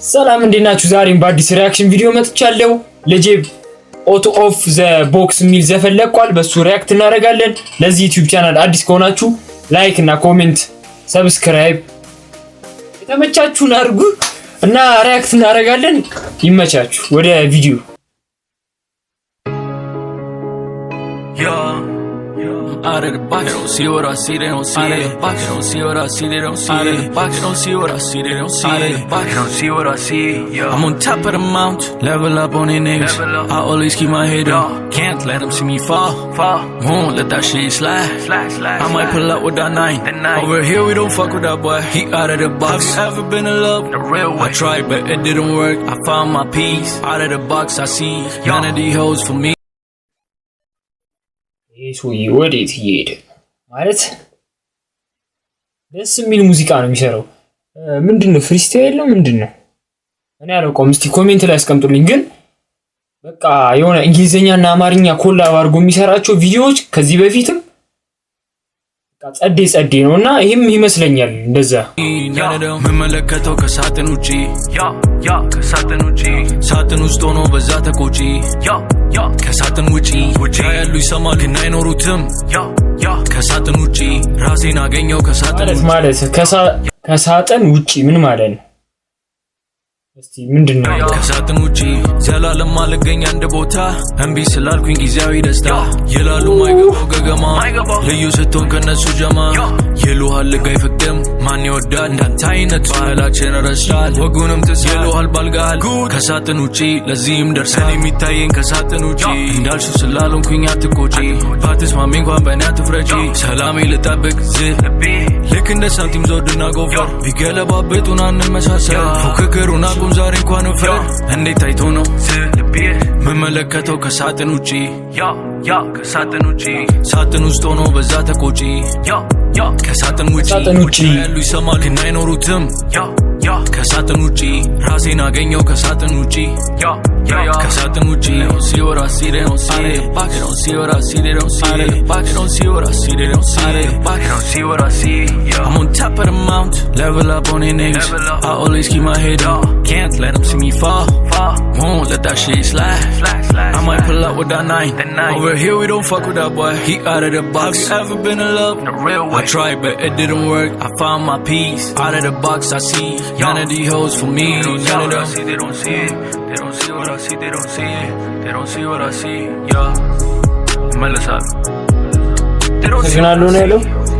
ሰላም እንዴት ናችሁ? ዛሬም በአዲስ ሪአክሽን ቪዲዮ መጥቻለሁ። ለጄብ ኦቶ ኦፍ ዘ ቦክስ የሚል ዘፈን ለቋል። በሱ ሪአክት እናደርጋለን። ለዚህ ዩቲዩብ ቻናል አዲስ ከሆናችሁ ላይክ እና ኮሜንት ሰብስክራይብ የተመቻችሁን አድርጉ እና ሪአክት እናደርጋለን። ይመቻችሁ። ወደ ቪዲዮ out of the box, they don't see what I see, they don't see out of the box, they don't see what I see, they don't see out of the box, they don't see what I see, they don't see out of the box, they don't see what I see. I'm on top of the mount, level up on these niggas. I always keep my head up, can't let them see me fall. Won't let that shit slide. I might pull up with that 9. Over here we don't fuck with that boy. He out of the box. Have you ever been in love? The real way. I tried but it didn't work. I found my peace. Out of the box I see none of these hoes for me. ይሄ ወዴት እየሄደ ማለት ደስ የሚል ሙዚቃ ነው የሚሰራው። ምንድነው ፍሪስታይል ነው ምንድነው? እኔ አላውቀውም። እስቲ ኮሜንት ላይ አስቀምጡልኝ። ግን በቃ የሆነ እንግሊዘኛና አማርኛ ኮላብ አድርጎ የሚሰራቸው ቪዲዮዎች ከዚህ በፊትም በቃ ጸዴ ነውና ይሄም ይመስለኛል እንደዛ መመለከተው ከሳጥን ውጪ ከሳጥን ውጪ ሳጥን ውስጥ ሆኖ በዛ ተቆጪ ከሳጥን ውጪ ያሉ ይሰማል ግን አይኖሩትም ከሳጥን ውጪ ራሴን አገኘው ከሳጥን ማለት ከሳጥን ውጪ ምን ማለት ነው? እስቲ ምንድነው? ከሳጥን ውጪ ዘላለም አልገኝ አንድ ቦታ እንቢ ስላልኩኝ ጊዜያዊ ደስታ ይላሉ ማይገባው ገገማ ልዩ ስትሆን ከነሱ ጀማ ይሉሃል ልግ አይፈቅድም ማን ይወዳል እንዳንተ አይነት ባህላችን ረስቷል ወጉንም ትዝ ይሉሃል ባልጋል ከሳጥን ውጪ ለዚህም ደርሰን የሚታየን ከሳጥን ውጪ እንዳልሹ ስላልሆንኩኝ አትቆጪ ባትስማሚ እንኳን በእኔ አትፍረጂ ሰላሜ ልጠብቅ ልቤ ልክ እንደ ሳንቲም ዞድና ጎፈር ቢገለባበጡን አንመሳሰል ፉክክሩን አቁም ዛሬ እንኳን ፍረድ እንዴት ታይቶ ነው ልቤ መመለከተው ከሳጥን ውጪ ከሳጥን ውጪ ሳጥን ውስጥ ሆኖ በዛ ተቆጪ ከሳጥን ውጪ ያሉ ይሰማል ግን አይኖሩትም ከሳጥን ውጪ ራሴን አገኘው ከሳጥን ውጪ ከሳጥን ውጪ see what I see they don't see it they don't see what I see they don't see it they don't see what I see they don't see it they don't see what I see. I'm on top of the mount, level up on these niggas. I always keep my head up, can't let them see me fall. Won't let that shit slide. I might pull up with that 9. Over here we don't fuck with that boy. He out of the box. Have you ever been in love? The real way. I tried but it didn't work. I found my peace. Out of the box I see none of these hoes for me. None of them. They don't see it. They don't see what I see. They don't see it. They don't see what I see. መልሳል They don't see what I see.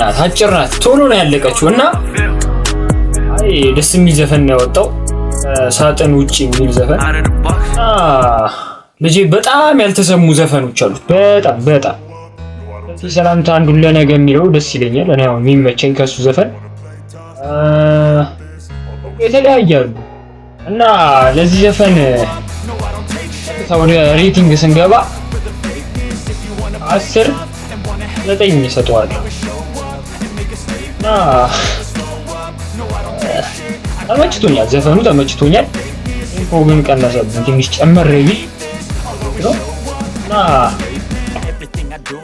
ናት አጭር ናት ቶሎ ነው ያለቀችው እና አይ ደስ የሚል ዘፈን ነው ያወጣው ሳጥን ውጪ የሚል ዘፈን ልጄ በጣም ያልተሰሙ ዘፈኖች አሉ በጣም ሰላምታ አንዱን ለነገ የሚለው ደስ ይለኛል እኔ አሁን የሚመቸኝ ከሱ ዘፈን የተለያያሉ እና ለዚህ ዘፈን ታውሪ ሬቲንግ ስንገባ 10 9 ይሰጠዋል እና ተመችቶኛል ዘፈኑ ተመችቶኛል ኮግን ቀነሰብኝ ትንሽ ጨመረ ቢል እና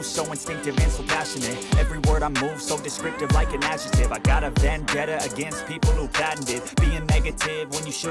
so instinctive and so passionate. Every word I move so descriptive like an adjective. I got a vendetta against people who patented being negative when you should